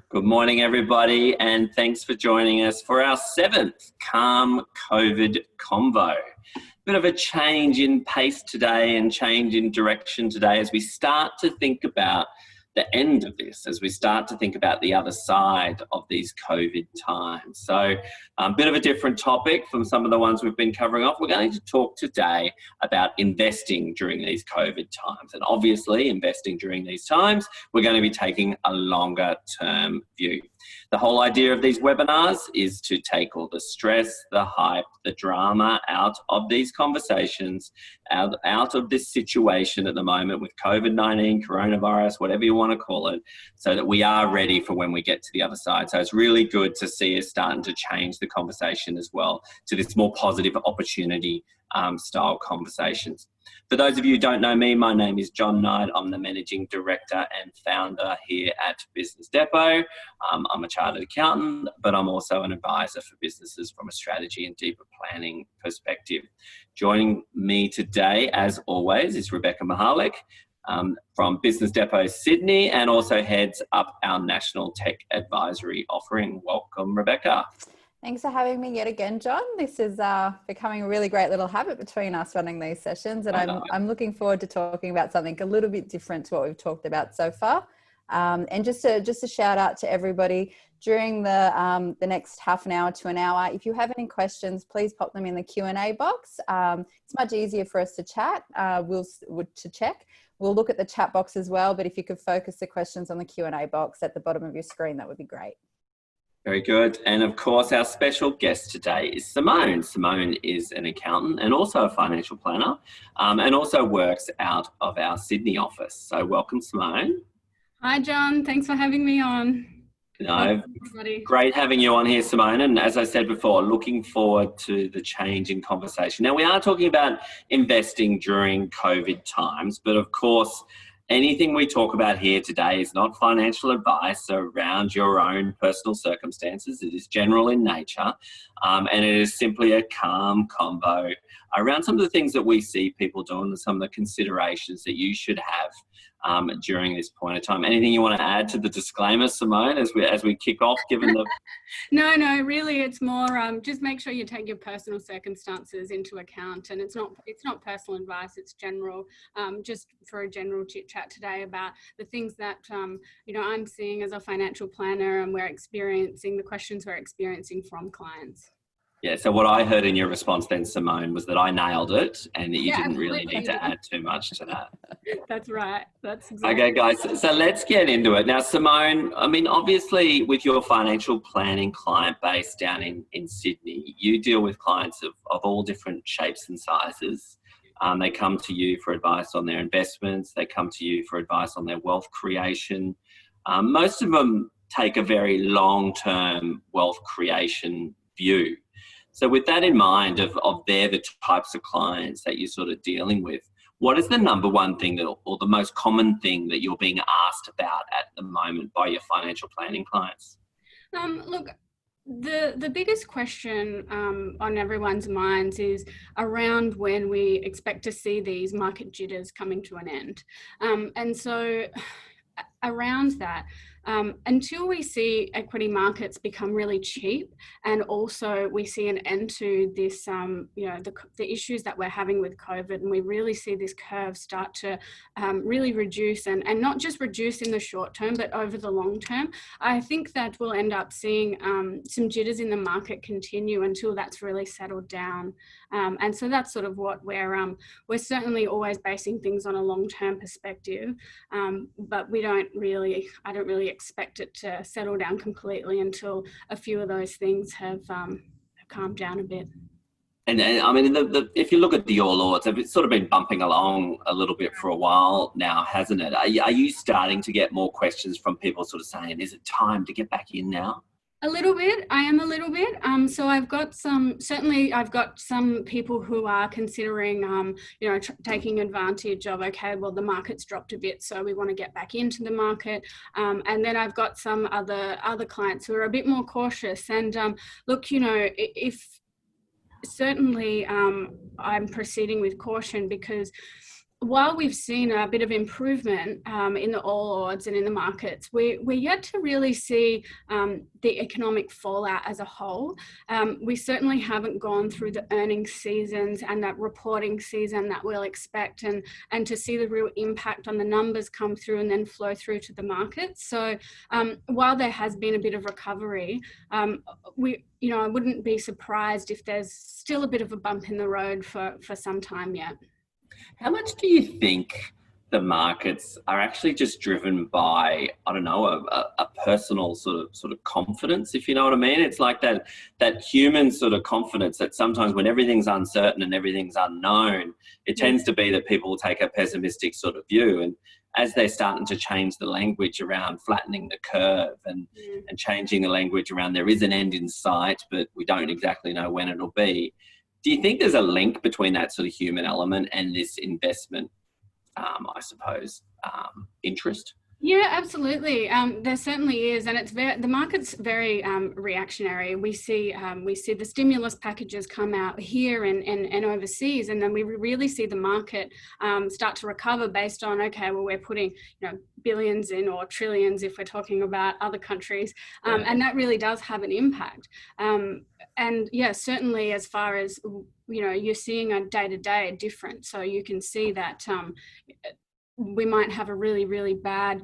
Good morning, everybody, and thanks for joining us for our 7th Calm COVID Convo. Bit of a change in pace today and change in direction today as we start to think about the end of this, as we start to think about the other side of these COVID times. So a bit of a different topic from some of the ones we've been covering off. We're going to talk today about investing during these COVID times. And obviously, investing during these times, we're going to be taking a longer term view. The whole idea of these webinars is to take all the stress, the hype, the drama out of these conversations, out of this situation at the moment with COVID-19, coronavirus, whatever you want to call it, so that we are ready for when we get to the other side. So it's really good to see us starting to change the conversation as well to this more positive opportunity style conversations. For those of you who don't know me, my name is John Knight. I'm the Managing Director and Founder here at Business Depot. I'm a chartered accountant, but I'm also an advisor for businesses from a strategy and deeper planning perspective. Joining me today, as always, is Rebecca Mihalic from Business Depot Sydney, and also heads up our National Tech Advisory offering. Welcome, Rebecca. Thanks for having me yet again, John. This is becoming a really great little habit between us running these sessions, and I'm looking forward to talking about something a little bit different to what we've talked about so far. And just a shout out to everybody during the next half an hour to an hour. If you have any questions, please pop them in the Q&A box. It's much easier for us to chat. We'll look at the chat box as well, but if you could focus the questions on the Q&A box at the bottom of your screen, that would be great. Very good. And of course, our special guest today is Simone. Simone is an accountant and also a financial planner, and also works out of our Sydney office. So welcome, Simone. Hi, John. Thanks for having me on. No, great having you on here, Simone. And as I said before, looking forward to the change in conversation. Now, we are talking about investing during COVID times, but of course, anything we talk about here today is not financial advice around your own personal circumstances. It is general in nature, and it is simply a calm convo around some of the things that we see people doing and some of the considerations that you should have during this point of time. Anything you want to add to the disclaimer, Simone, as we kick off, given the... No, really, it's more just make sure you take your personal circumstances into account, and it's not personal advice, it's general, just for a general chit chat today about the things that I'm seeing as a financial planner, and the questions we're experiencing from clients. Yeah, so what I heard in your response then, Simone, was that I nailed it and that you didn't really need to add too much to that. That's right. That's exactly. Okay, guys, so let's get into it. Now, Simone, I mean, obviously with your financial planning client base down in Sydney, you deal with clients of all different shapes and sizes. They come to you for advice on their investments. They come to you for advice on their wealth creation. Most of them take a very long-term wealth creation view. So with that in mind, of they're the types of clients that you're sort of dealing with, what is the number one thing or the most common thing that you're being asked about at the moment by your financial planning clients? Look, the biggest question on everyone's minds is around when we expect to see these market jitters coming to an end. And so around that, until we see equity markets become really cheap, and also we see an end to this, the issues that we're having with COVID, and we really see this curve start to really reduce, and not just reduce in the short term, but over the long term, I think that we'll end up seeing some jitters in the market continue until that's really settled down. And so that's sort of what we're certainly always basing things on a long-term perspective, but I don't really expect it to settle down completely until a few of those things have calmed down a bit. And I mean, if you look at the All Ords, it's sort of been bumping along a little bit for a while now, hasn't it? Are you starting to get more questions from people sort of saying, is it time to get back in now? A little bit. I am a little bit. So I've got some people who are considering, taking advantage of, okay, well, the market's dropped a bit, so we want to get back into the market. And then I've got some other clients who are a bit more cautious. And look, if certainly I'm proceeding with caution, because while we've seen a bit of improvement in the all odds and in the markets, we're yet to really see the economic fallout as a whole. We certainly haven't gone through the earnings seasons and that reporting season that we'll expect, and to see the real impact on the numbers come through and then flow through to the markets. So while there has been a bit of recovery, I wouldn't be surprised if there's still a bit of a bump in the road for some time yet. How much do you think the markets are actually just driven by, I don't know, a personal sort of confidence, if you know what I mean? It's like that human sort of confidence that sometimes when everything's uncertain and everything's unknown, it tends to be that people take a pessimistic sort of view. And as they're starting to change the language around flattening the curve and changing the language around there is an end in sight, but we don't exactly know when it'll be. Do you think there's a link between that sort of human element and this investment, I suppose, interest? Yeah, absolutely. There certainly is, and the market's very reactionary. We see the stimulus packages come out here and overseas, and then we really see the market start to recover based on, okay, well, we're putting billions in, or trillions if we're talking about other countries, and that really does have an impact. And yeah, certainly as far as you're seeing a day-to-day difference, so you can see that. We might have a really, really bad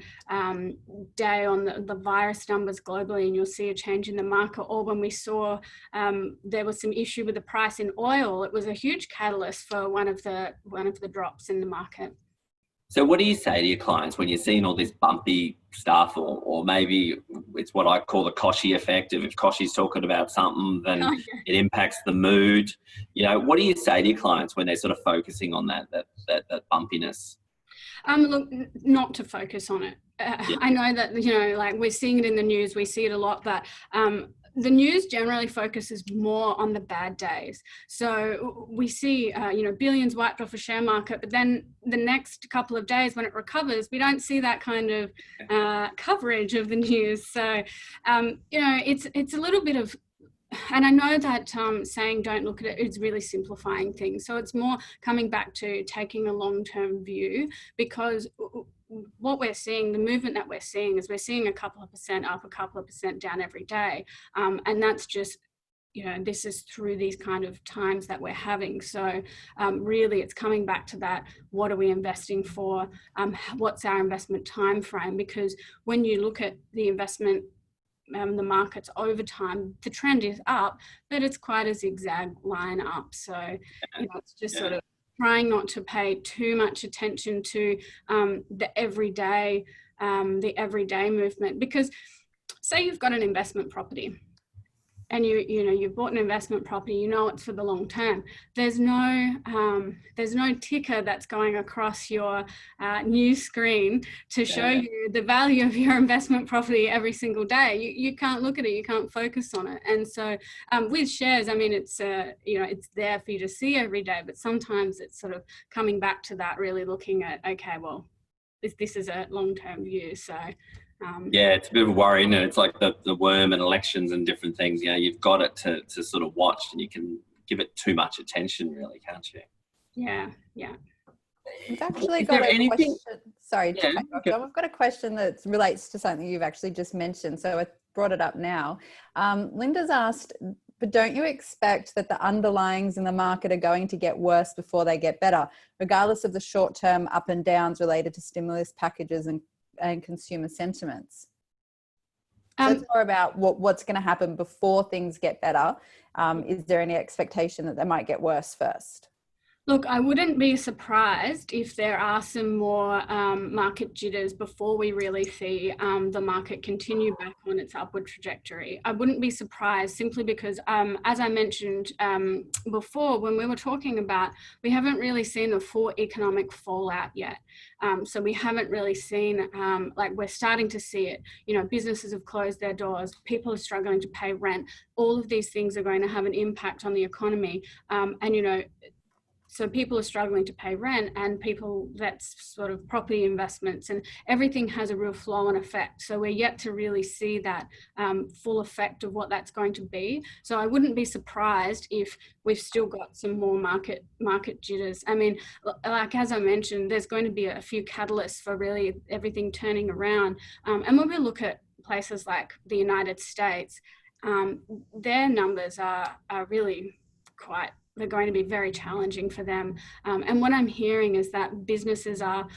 day on the virus numbers globally, and you'll see a change in the market. Or when we saw there was some issue with the price in oil, it was a huge catalyst for one of the drops in the market. So what do you say to your clients when you're seeing all this bumpy stuff, or maybe it's what I call the Koshy effect? If Koshy's talking about something, then it impacts the mood. What do you say to your clients when they're sort of focusing on that bumpiness? Look, not to focus on it. I know that, like we're seeing it in the news, we see it a lot, but the news generally focuses more on the bad days. So we see, billions wiped off a share market, but then the next couple of days when it recovers, we don't see that kind of coverage of the news. So, it's a little bit of, and I know that saying don't look at it is really simplifying things. So it's more coming back to taking a long-term view, because what we're seeing, the movement that we're seeing is we're seeing a couple of percent up, a couple of percent down every day. And that's just, this is through these kind of times that we're having. So really it's coming back to that, what are we investing for? What's our investment time frame? Because when you look at the investment, the markets over time, the trend is up, but it's quite a zigzag line up. So it's just sort of trying not to pay too much attention to the everyday movement. Because say you've got an investment property and you've bought an investment property, it's for the long term. There's no ticker that's going across your new screen to show you the value of your investment property every single day. You can't look at it, you can't focus on it. And so with shares, it's it's there for you to see every day, but sometimes it's sort of coming back to that, really looking at, okay, well, this is a long-term view. So it's a bit of a worry, isn't it? It's like the worm and elections and different things. You've got it to sort of watch, and you can give it too much attention, really, can't you? Yeah. We've actually got a question. Sorry, I've got a question that relates to something you've actually just mentioned. So I brought it up now. Linda's asked, but don't you expect that the underlyings in the market are going to get worse before they get better, regardless of the short-term up and downs related to stimulus packages and consumer sentiments? So it's more about what's going to happen before things get better. Is there any expectation that they might get worse first? Look, I wouldn't be surprised if there are some more market jitters before we really see the market continue back on its upward trajectory. I wouldn't be surprised, simply because, as I mentioned before, when we were talking about, we haven't really seen the full economic fallout yet. So we haven't really seen, we're starting to see it. Businesses have closed their doors, people are struggling to pay rent. All of these things are going to have an impact on the economy. So people are struggling to pay rent, and people, that's sort of property investments, and everything has a real flow on effect. So we're yet to really see that full effect of what that's going to be. So I wouldn't be surprised if we've still got some more market jitters. I mean, like as I mentioned, there's going to be a few catalysts for really everything turning around. And when we look at places like the United States, their numbers are really they're going to be very challenging for them. And what I'm hearing is that businesses are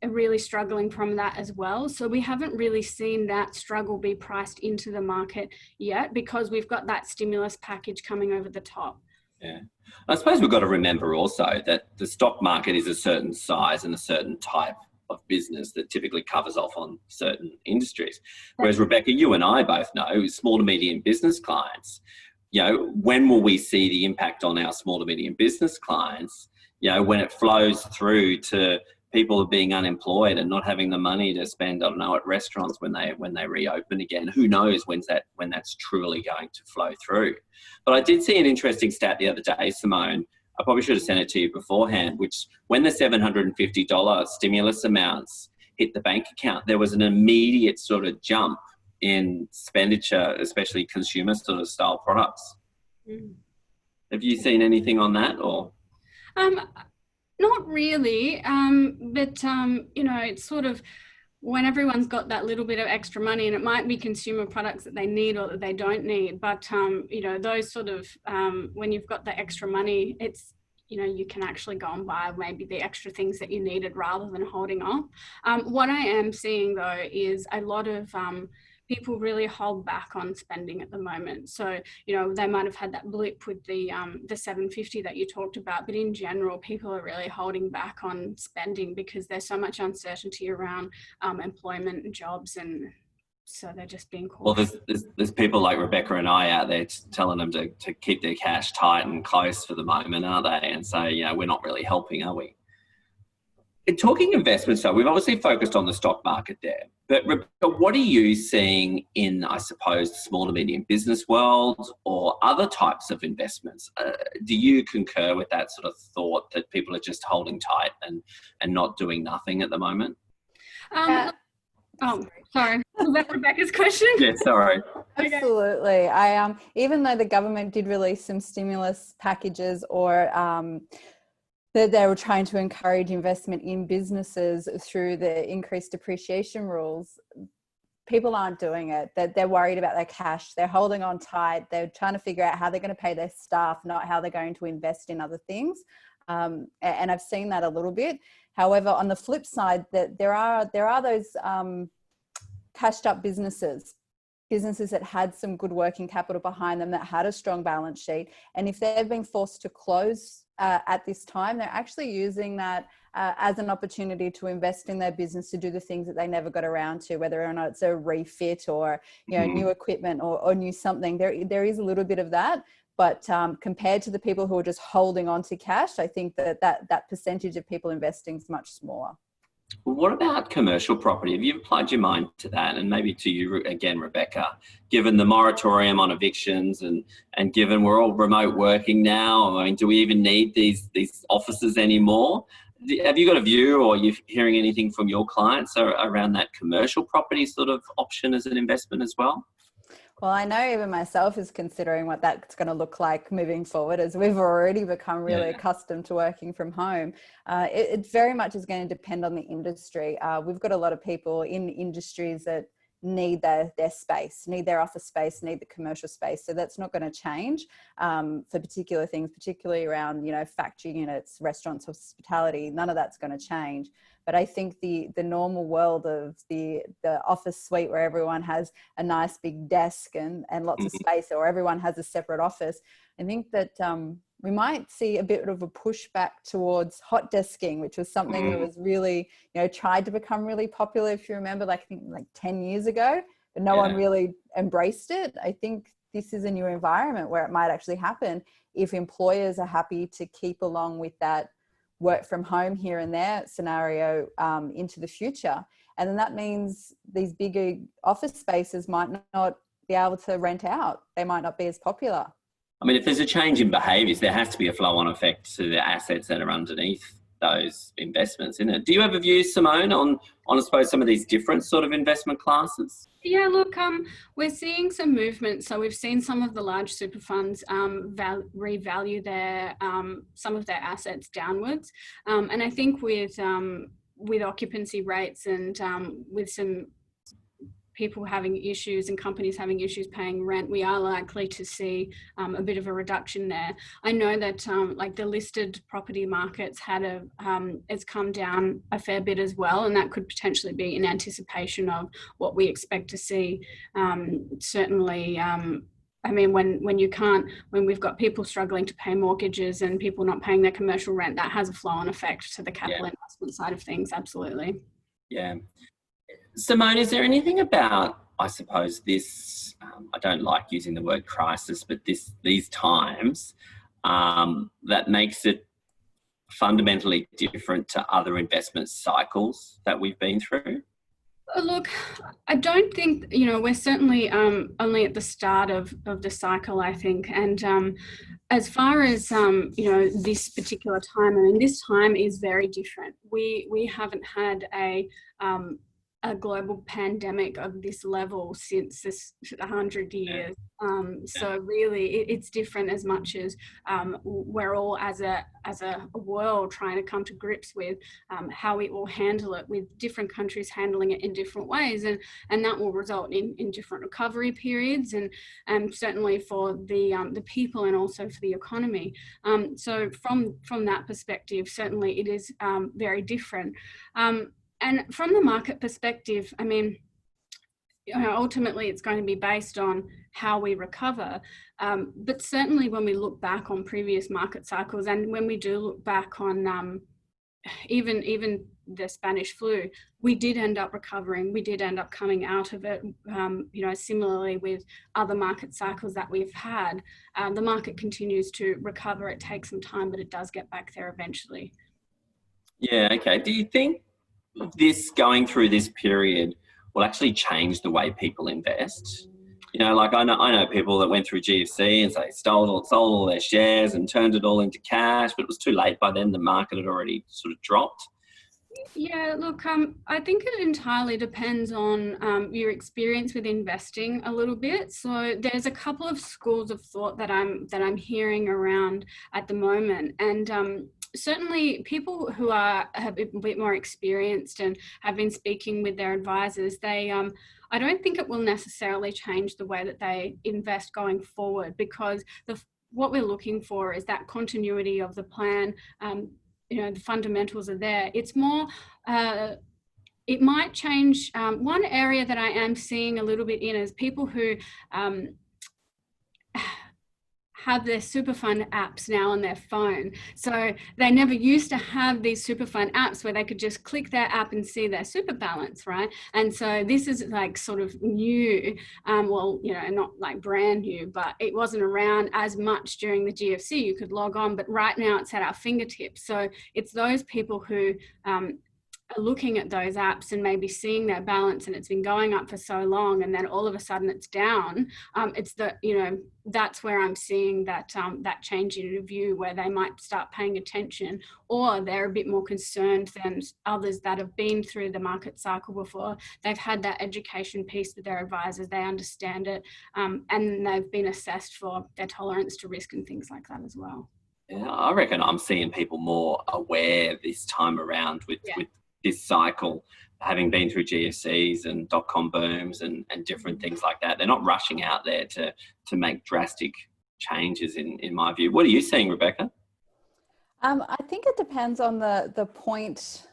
really struggling from that as well. So we haven't really seen that struggle be priced into the market yet, because we've got that stimulus package coming over the top. Yeah. I suppose we've got to remember also that the stock market is a certain size and a certain type of business that typically covers off on certain industries. Whereas, Rebecca, you and I both know small to medium business clients, when will we see the impact on our small to medium business clients, when it flows through to people being unemployed and not having the money to spend, I don't know, at restaurants when they reopen again. Who knows when that's truly going to flow through. But I did see an interesting stat the other day, Simone. I probably should have sent it to you beforehand, which when the $750 stimulus amounts hit the bank account, there was an immediate sort of jump in expenditure, especially consumer sort of style products. Have you seen anything on that, or? Not really, but it's sort of when everyone's got that little bit of extra money, and it might be consumer products that they need or that they don't need, but those sort of when you've got the extra money, it's you can actually go and buy maybe the extra things that you needed rather than holding off. What I am seeing though is a lot of people really hold back on spending at the moment. So, they might have had that blip with the $750 that you talked about, but in general, people are really holding back on spending because there's so much uncertainty around employment and jobs, and so they're just being cautious. Well, there's people like Rebecca and I out there telling them to keep their cash tight and close for the moment, aren't they? And so, we're not really helping, are we? In talking investments, so we've obviously focused on the stock market there, but Rebecca, what are you seeing in, I suppose, the small to medium business world or other types of investments? Do you concur with that sort of thought that people are just holding tight and not doing nothing at the moment? Oh, sorry. Was that Rebecca's question? Yeah, sorry. Absolutely. Even though the government did release some stimulus packages or that they were trying to encourage investment in businesses through the increased depreciation rules, people aren't doing it. They're worried about their cash. They're holding on tight. They're trying to figure out how they're going to pay their staff, not how they're going to invest in other things. And I've seen that a little bit. However, on the flip side, that there are those cashed up businesses that had some good working capital behind them, that had a strong balance sheet. And if they've been forced to close at this time, they're actually using that as an opportunity to invest in their business, to do the things that they never got around to, whether or not it's a refit or new equipment or new something. There is a little bit of that. But compared to the people who are just holding on to cash, I think that percentage of people investing is much smaller. Well, what about commercial property? Have you applied your mind to that? And maybe to you again, Rebecca, given the moratorium on evictions and given we're all remote working now, I mean, do we even need these offices anymore? Have you got a view, or are you hearing anything from your clients around that commercial property sort of option as an investment as well? Well, I know even myself is considering what that's going to look like moving forward, as we've already become really accustomed to working from home. It very much is going to depend on the industry. We've got a lot of people in industries that need their space, need their office space, need the commercial space. So that's not going to change for particular things, particularly around, factory units, restaurants, hospitality. None of that's going to change. But I think the normal world of the office suite where everyone has a nice big desk and lots of space, or everyone has a separate office, I think that we might see a bit of a pushback towards hot desking, which was something that was really, tried to become really popular, if you remember, I think 10 years ago, but no one really embraced it. I think this is a new environment where it might actually happen if employers are happy to keep along with that work from home here and there scenario into the future. And then that means these bigger office spaces might not be able to rent out. They might not be as popular. I mean, if there's a change in behaviours, there has to be a flow-on effect to the assets that are underneath those investments, isn't it? Do you have a view, Simone, on I suppose some of these different sort of investment classes? Yeah, look, we're seeing some movement. So we've seen some of the large super funds revalue their some of their assets downwards, and I think with occupancy rates and with some people having issues and companies having issues paying rent, we are likely to see a bit of a reduction there. I know that like the listed property markets it's come down a fair bit as well, and that could potentially be in anticipation of what we expect to see. Certainly, I mean, when we've got people struggling to pay mortgages and people not paying their commercial rent, that has a flow-on effect to the capital investment side of things. Absolutely. Yeah. Simone, is there anything about, I suppose, this, I don't like using the word crisis, but these times that makes it fundamentally different to other investment cycles that we've been through? Look, I don't think, we're certainly only at the start of the cycle, I think. And as far as, this particular time, I mean, this time is very different. We haven't had a global pandemic of this level since 100 years. So really it's different as much as we're all as a world trying to come to grips with how we all handle it, with different countries handling it in different ways, and that will result in different recovery periods and certainly for the people and also for the economy. So from that perspective, certainly it is very different. And from the market perspective, I mean, ultimately it's going to be based on how we recover. But certainly when we look back on previous market cycles, and when we do look back on even the Spanish flu, we did end up recovering. We did end up coming out of it. Similarly with other market cycles that we've had, the market continues to recover. It takes some time, but it does get back there eventually. Yeah, okay. Do you think this going through this period will actually change the way people invest? Like I know people that went through GFC and say sold all their shares and turned it all into cash, but it was too late by then. The market had already sort of dropped. Yeah, look, I think it entirely depends on your experience with investing a little bit. So there's a couple of schools of thought that I'm hearing around at the moment, and certainly people who have a bit more experienced and have been speaking with their advisors, I don't think it will necessarily change the way that they invest going forward, because what we're looking for is that continuity of the plan. The fundamentals are there. It's more, it might change. One area that I am seeing a little bit in is people who have their super fund apps now on their phone. So they never used to have these super fund apps where they could just click their app and see their super balance, right? And so this is like sort of new, not like brand new, but it wasn't around as much during the GFC. You could log on, but right now it's at our fingertips. So it's those people who are looking at those apps and maybe seeing their balance, and it's been going up for so long, and then all of a sudden it's down. That's where I'm seeing that change in view, where they might start paying attention, or they're a bit more concerned than others that have been through the market cycle before. They've had that education piece with their advisors, they understand it, and they've been assessed for their tolerance to risk and things like that as well. Yeah, I reckon I'm seeing people more aware this time around with this cycle, having been through GFCs and dot-com booms and different things like that. They're not rushing out there to make drastic changes, in my view. What are you seeing, Rebecca? I think it depends on the point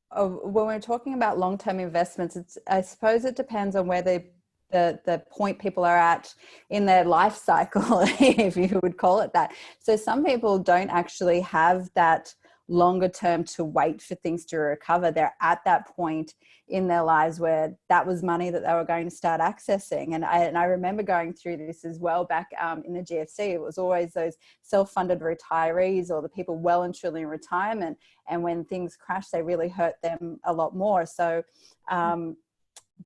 of when we're talking about long-term investments. I suppose it depends on where the point people are at in their life cycle, if you would call it that. So some people don't actually have that longer term to wait for things to recover. They're at that point in their lives where that was money that they were going to start accessing. And I remember going through this as well back in the GFC. It was always those self-funded retirees or the people well and truly in retirement. And when things crashed, they really hurt them a lot more. So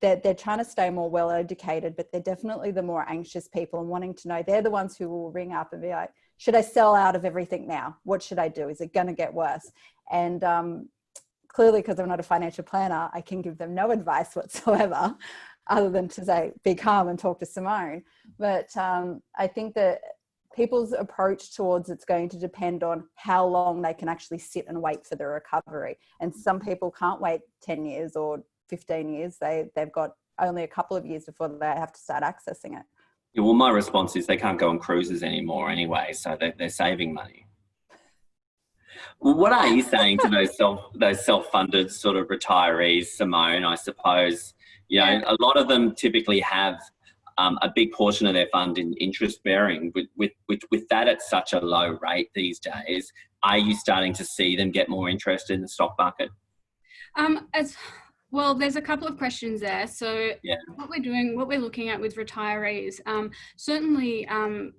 they're trying to stay more well educated, but they're definitely the more anxious people and wanting to know. They're the ones who will ring up and be like, should I sell out of everything now? What should I do? Is it going to get worse? And clearly, because I'm not a financial planner, I can give them no advice whatsoever other than to say, be calm and talk to Simone. But I think that people's approach towards it's going to depend on how long they can actually sit and wait for the recovery. And some people can't wait 10 years or 15 years. They've got only a couple of years before they have to start accessing it. Yeah, well, my response is they can't go on cruises anymore anyway, so they're saving money. Well, what are you saying to those self-funded sort of retirees, Simone? I suppose, you know, a lot of them typically have a big portion of their fund in interest bearing. With that at such a low rate these days, are you starting to see them get more interested in the stock market? Well, there's a couple of questions there. So what we're looking at with retirees, certainly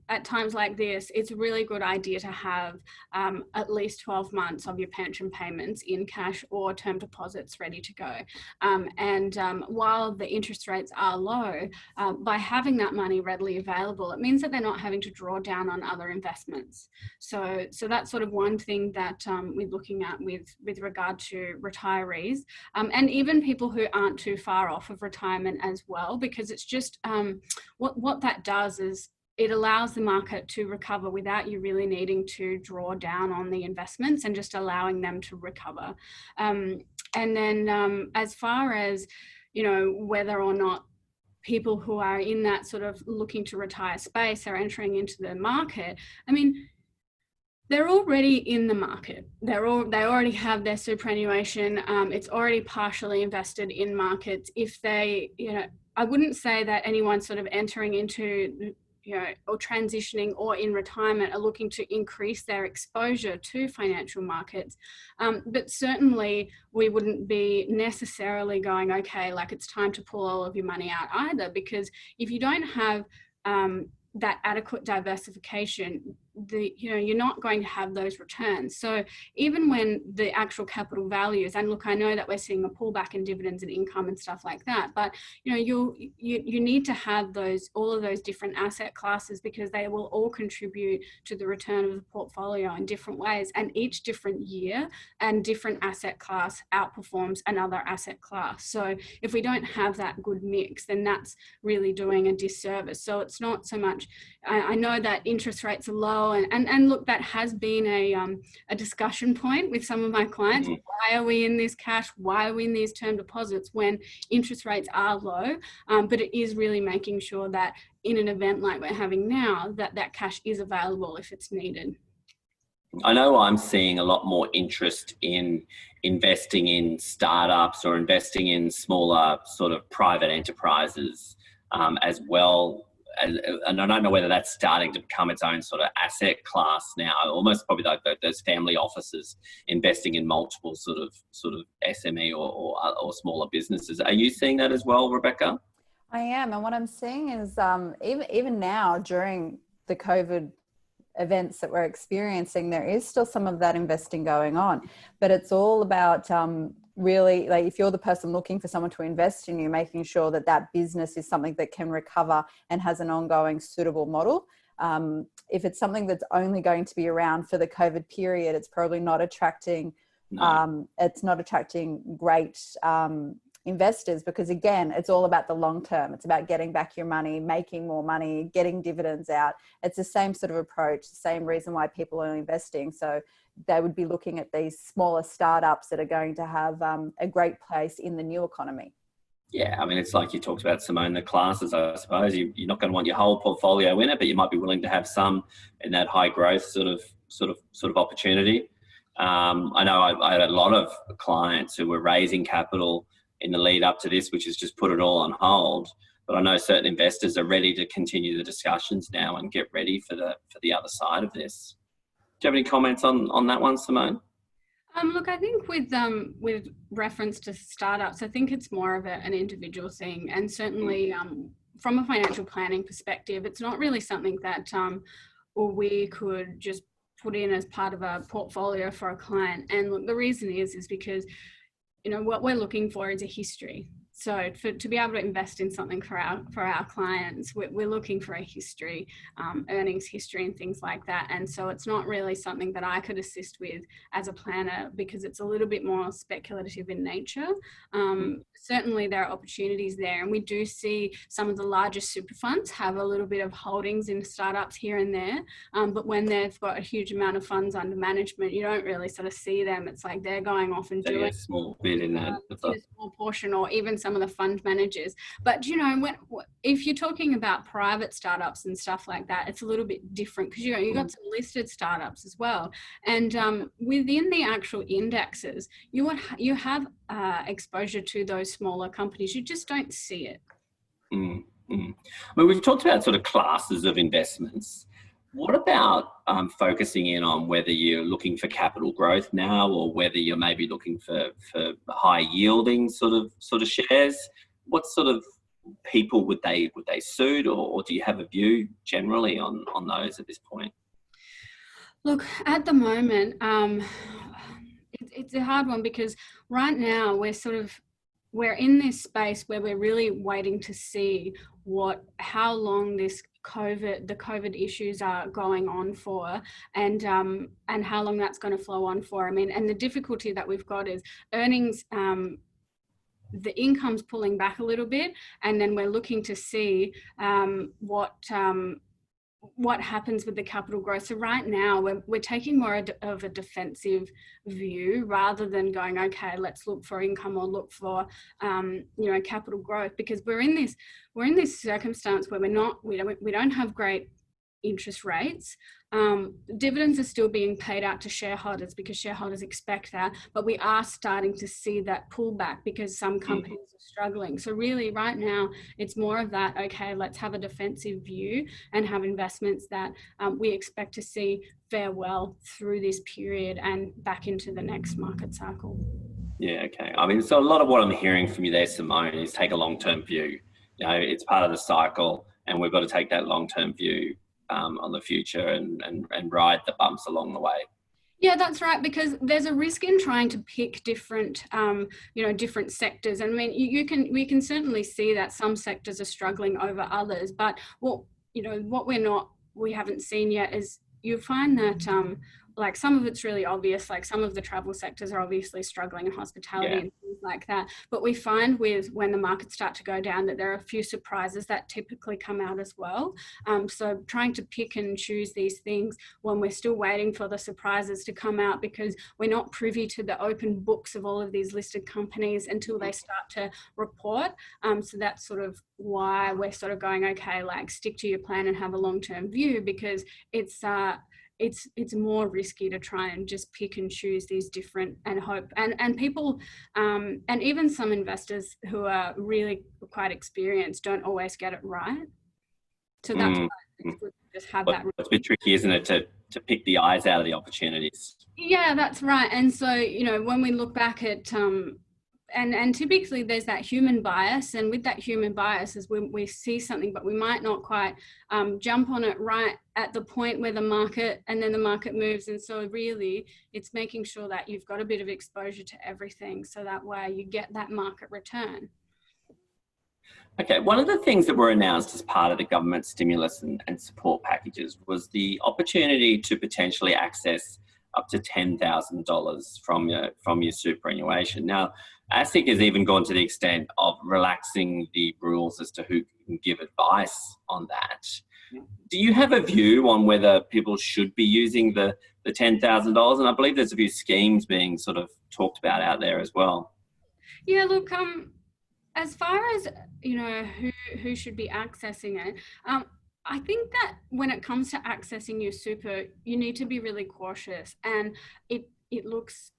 at times like this, it's a really good idea to have at least 12 months of your pension payments in cash or term deposits ready to go. And while the interest rates are low, by having that money readily available, it means that they're not having to draw down on other investments. So that's sort of one thing that we're looking at with regard to retirees, and even people who aren't too far off of retirement as well, because it's just what that does is it allows the market to recover without you really needing to draw down on the investments and just allowing them to recover. And then as far as, you know, whether or not people who are in that sort of looking to retire space are entering into the market, I mean, they're already in the market. They already have their superannuation. It's already partially invested in markets. If they, you know, I wouldn't say that anyone sort of entering into, you know, or transitioning or in retirement are looking to increase their exposure to financial markets. But certainly we wouldn't be necessarily going, okay, like it's time to pull all of your money out either, because if you don't have that adequate diversification, you're not going to have those returns. So even when the actual capital values, and look, I know that we're seeing a pullback in dividends and income and stuff like that, but you know, you need to have all of those different asset classes, because they will all contribute to the return of the portfolio in different ways, and each different year and different asset class outperforms another asset class. So if we don't have that good mix, then that's really doing a disservice. So it's not so much, I know that interest rates are low, and look, that has been a discussion point with some of my clients. Why are we in this cash? Why are we in these term deposits when interest rates are low? But it is really making sure that in an event like we're having now, that cash is available if it's needed. I know I'm seeing a lot more interest in investing in startups or investing in smaller sort of private enterprises as well. And I don't know whether that's starting to become its own sort of asset class now, almost probably like those family offices investing in multiple sort of SME or smaller businesses. Are you seeing that as well, Rebecca? I am. And what I'm seeing is even now during the COVID events that we're experiencing, there is still some of that investing going on, but it's all about really, like, if you're the person looking for someone to invest in you, making sure that that business is something that can recover and has an ongoing suitable model. If it's something that's only going to be around for the COVID period, it's probably not attracting great investors, because again, it's all about the long term. It's about getting back your money, making more money, getting dividends out. It's the same sort of approach, the same reason why people are investing. So they would be looking at these smaller startups that are going to have a great place in the new economy. Yeah, I mean, it's like you talked about, Simone, the classes, I suppose. You're not going to want your whole portfolio in it, but you might be willing to have some in that high growth sort of opportunity. I know I had a lot of clients who were raising capital in the lead up to this, which has just put it all on hold. But I know certain investors are ready to continue the discussions now and get ready for the other side of this. Do you have any comments on that one, Simone? Look, I think with reference to startups, I think it's more of an individual thing, and certainly from a financial planning perspective, it's not really something that we could just put in as part of a portfolio for a client. And look, the reason is because, you know, what we're looking for is a history. So to be able to invest in something for our clients, we're looking for a history, earnings history and things like that. And so it's not really something that I could assist with as a planner because it's a little bit more speculative in nature. Certainly there are opportunities there, and we do see some of the largest super funds have a little bit of holdings in startups here and there. But when they've got a huge amount of funds under management, you don't really sort of see them. It's like they're going off and doing a small bit in that, a small portion, or even some of the fund managers. But you know, if you're talking about private startups and stuff like that, it's a little bit different because you've got some listed startups as well. And within the actual indexes, you have exposure to those smaller companies. You just don't see it. Well, we've talked about sort of classes of investments. What about focusing in on whether you're looking for capital growth now, or whether you're maybe looking for high yielding sort of shares? What sort of people would they suit, or do you have a view generally on those at this point? Look, at the moment, it's a hard one because right now we're in this space where we're really waiting to see how long the COVID issues are going on for, and how long that's going to flow on for. I mean, and the difficulty that we've got is earnings, the income's pulling back a little bit, and then we're looking to see what happens with the capital growth. So right now we're taking more of a defensive view rather than going, okay, let's look for income or look for capital growth, because we're in this circumstance where we don't have great interest rates. Dividends are still being paid out to shareholders because shareholders expect that, but we are starting to see that pullback because some companies are struggling. So really right now it's more of that, okay, let's have a defensive view and have investments that we expect to see fare well through this period and back into the next market cycle. Yeah, okay. I mean, so a lot of what I'm hearing from you there, Simone, is take a long-term view. You know, it's part of the cycle, and we've got to take that long-term view on the future and ride the bumps along the way. Yeah, that's right, because there's a risk in trying to pick different, different sectors. I mean, we can certainly see that some sectors are struggling over others, but what we haven't seen yet is you find that like some of it's really obvious, like some of the travel sectors are obviously struggling, in hospitality and things like that. But we find when the markets start to go down that there are a few surprises that typically come out as well. So trying to pick and choose these things when we're still waiting for the surprises to come out, because we're not privy to the open books of all of these listed companies until they start to report. So that's sort of why we're sort of going, okay, like stick to your plan and have a long-term view, because it's more risky to try and just pick and choose these different and hope and people and even some investors who are really quite experienced don't always get it right. So that's why it's good to just have that. It's a bit tricky, isn't it, to pick the eyes out of the opportunities? Yeah, that's right. And so, when we look back at and typically there's that human bias, and with that human bias is when we see something but we might not quite jump on it right at the point where the market moves. And so really it's making sure that you've got a bit of exposure to everything, so that way you get that market return. Okay, one of the things that were announced as part of the government stimulus and support packages was the opportunity to potentially access up to $10,000 from your superannuation. Now, ASIC has even gone to the extent of relaxing the rules as to who can give advice on that. Do you have a view on whether people should be using the $10,000? And I believe there's a few schemes being sort of talked about out there as well. Yeah, look, as far as, who should be accessing it, I think that when it comes to accessing your super, you need to be really cautious, and it looks,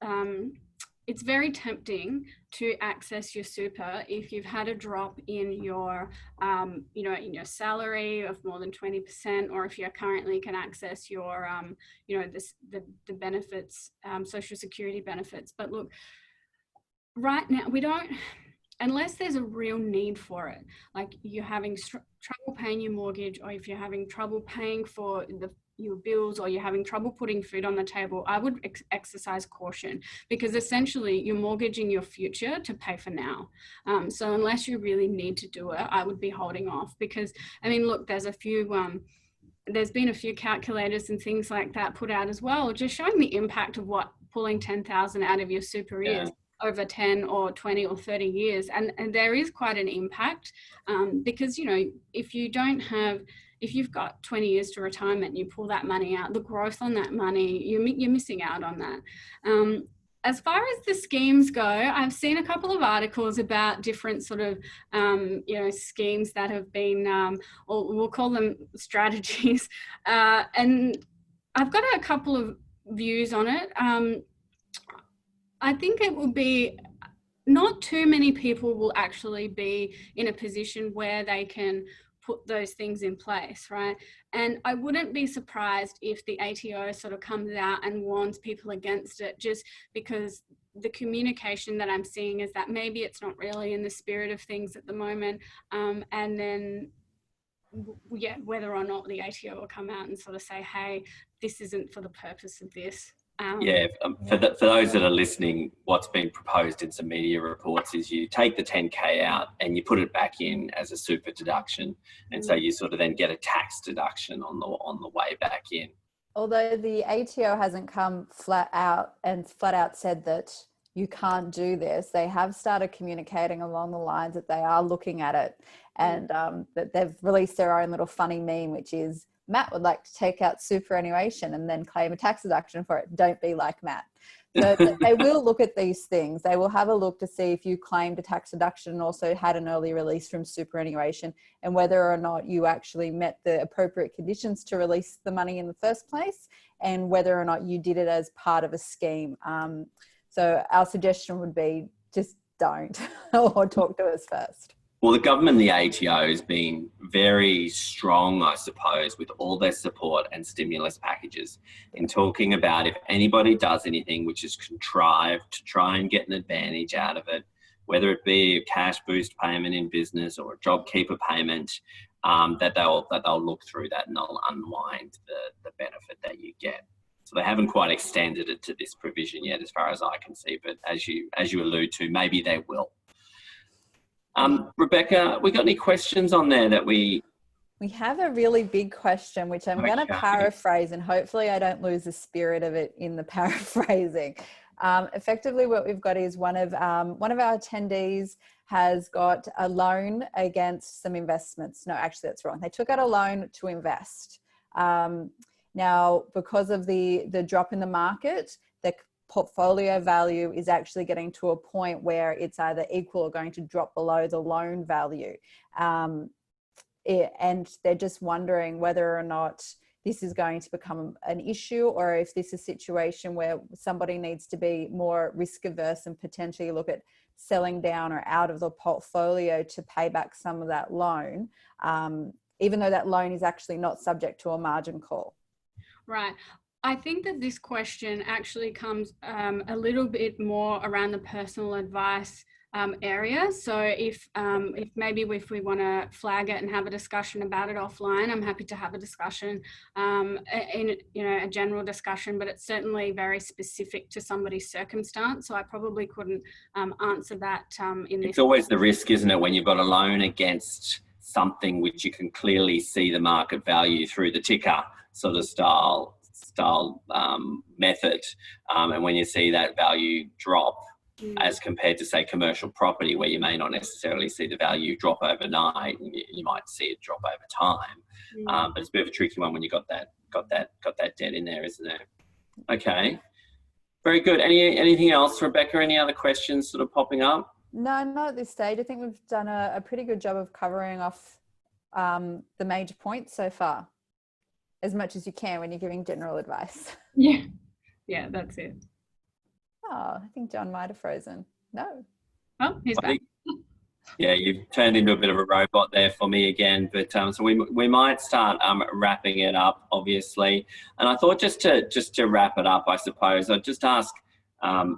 it's very tempting to access your super if you've had a drop in your, in your salary of more than 20%, or if you currently can access your, the benefits, social security benefits. But look, right now we don't, unless there's a real need for it, like you're having trouble paying your mortgage, or if you're having trouble paying for your bills or you're having trouble putting food on the table, I would exercise caution, because essentially you're mortgaging your future to pay for now. So unless you really need to do it, I would be holding off, because I mean, look, there's been a few calculators and things like that put out as well, just showing the impact of what pulling 10,000 out of your super is over 10 or 20 or 30 years. And there is quite an impact, because, you know, if you've got 20 years to retirement and you pull that money out, the growth on that money, you're missing out on that. As far as the schemes go, I've seen a couple of articles about different sort of, schemes that have been, or we'll call them strategies. And I've got a couple of views on it. I think it will be, not too many people will actually be in a position where they can put those things in place, right? And I wouldn't be surprised if the ATO sort of comes out and warns people against it, just because the communication that I'm seeing is that maybe it's not really in the spirit of things at the moment. And then, yeah, whether or not the ATO will come out and sort of say, hey, this isn't for the purpose of this. For those that are listening, what's been proposed in some media reports is you take the 10K out and you put it back in as a super deduction, and so you sort of then get a tax deduction on the way back in. Although the ATO hasn't come flat out said that you can't do this, they have started communicating along the lines that they are looking at it, and that they've released their own little funny meme, which is, Matt would like to take out superannuation and then claim a tax deduction for it. Don't be like Matt. So they will look at these things. They will have a look to see if you claimed a tax deduction and also had an early release from superannuation, and whether or not you actually met the appropriate conditions to release the money in the first place, and whether or not you did it as part of a scheme. So our suggestion would be just don't, or talk to us first. Well, the government, the ATO, has been very strong, I suppose, with all their support and stimulus packages in talking about if anybody does anything which is contrived to try and get an advantage out of it, whether it be a cash boost payment in business or a JobKeeper payment, that they'll look through that and they'll unwind the benefit that you get. So they haven't quite extended it to this provision yet, as far as I can see, but as you allude to, maybe they will. Rebecca, we got any questions on there that we have a really big question, which I'm going to paraphrase, and hopefully I don't lose the spirit of it in the paraphrasing. Effectively, what we've got is one of our attendees has got a loan against some investments. No, actually, that's wrong. They took out a loan to invest. Now, because of the drop in the market, the portfolio value is actually getting to a point where it's either equal or going to drop below the loan value. And they're just wondering whether or not this is going to become an issue, or if this is a situation where somebody needs to be more risk averse and potentially look at selling down or out of the portfolio to pay back some of that loan, even though that loan is actually not subject to a margin call. Right. I think that this question actually comes a little bit more around the personal advice area. So if we want to flag it and have a discussion about it offline, I'm happy to have a discussion, in a general discussion, but it's certainly very specific to somebody's circumstance. So I probably couldn't answer that in this. It's always the risk, isn't it, when you've got a loan against something which you can clearly see the market value through the ticker sort of style method, and when you see that value drop as compared to, say, commercial property, where you may not necessarily see the value drop overnight, and you might see it drop over time. But it's a bit of a tricky one when you got that debt in there, isn't it? Okay, very good. Anything else, Rebecca? Any other questions sort of popping up? No, not at this stage. I think we've done a pretty good job of covering off the major points so far, as much as you can when you're giving general advice. Yeah, that's it. Oh, I think John might have frozen. No. Oh, he's back. Yeah, you've turned into a bit of a robot there for me again, but so we might start wrapping it up, obviously. And I thought just to wrap it up, I suppose I'd just ask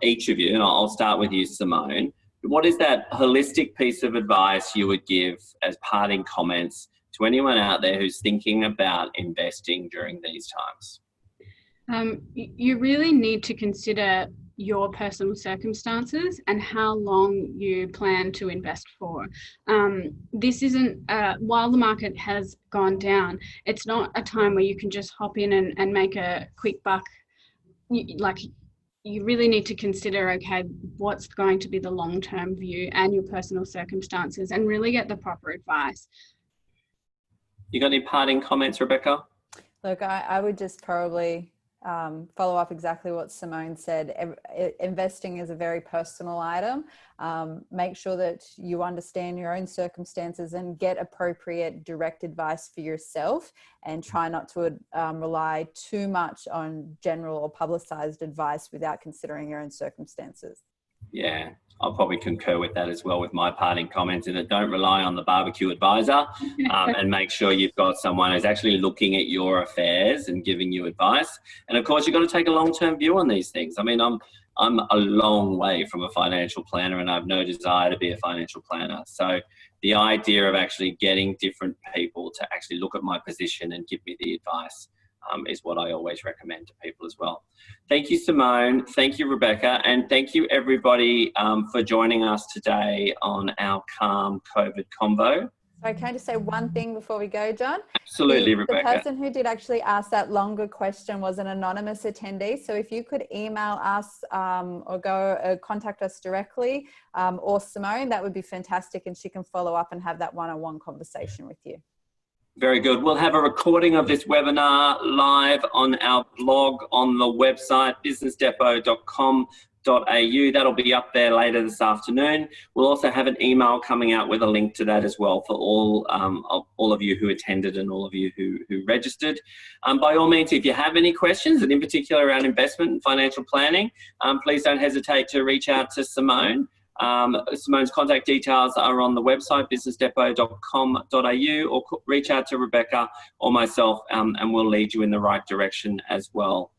each of you, and I'll start with you, Simone. What is that holistic piece of advice you would give as parting comments to anyone out there who's thinking about investing during these times? You really need to consider your personal circumstances and how long you plan to invest for. This isn't, while the market has gone down, it's not a time where you can just hop in and make a quick buck. You really need to consider, okay, what's going to be the long-term view and your personal circumstances, and really get the proper advice. You got any parting comments, Rebecca? Look, I would just probably follow up exactly what Simone said. Investing is a very personal item. Make sure that you understand your own circumstances and get appropriate direct advice for yourself, and try not to rely too much on general or publicized advice without considering your own circumstances. Yeah, I'll probably concur with that as well, with my parting comments, in that don't rely on the barbecue advisor, and make sure you've got someone who's actually looking at your affairs and giving you advice. And of course, you've got to take a long-term view on these things. I mean, I'm a long way from a financial planner, and I've no desire to be a financial planner. So the idea of actually getting different people to actually look at my position and give me the advice is what I always recommend to people as well. Thank you, Simone. Thank you, Rebecca. And thank you, everybody, for joining us today on our Calm COVID Convo. So can I just say one thing before we go, John? Absolutely, Rebecca. The person who did actually ask that longer question was an anonymous attendee. So if you could email us or go contact us directly, or Simone, that would be fantastic. And she can follow up and have that one-on-one conversation with you. Very good. We'll have a recording of this webinar live on our blog on the website, businessdepot.com.au. That'll be up there later this afternoon. We'll also have an email coming out with a link to that as well for all of you who attended and all of you who registered. By all means, if you have any questions, and in particular around investment and financial planning, please don't hesitate to reach out to Simone. Simone's contact details are on the website, businessdepot.com.au, or reach out to Rebecca or myself, and we'll lead you in the right direction as well.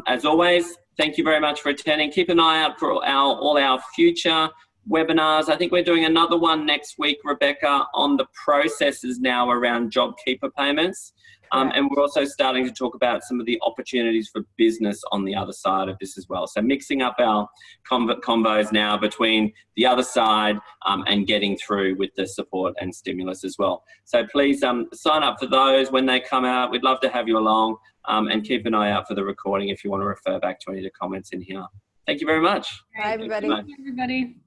As always, thank you very much for attending. Keep an eye out for all our future webinars. I think we're doing another one next week, Rebecca, on the processes now around JobKeeper payments. And we're also starting to talk about some of the opportunities for business on the other side of this as well. So mixing up our combos now between the other side and getting through with the support and stimulus as well. So please sign up for those when they come out. We'd love to have you along, and keep an eye out for the recording if you want to refer back to any of the comments in here. Thank you very much. Bye, everybody. Thank you, everybody.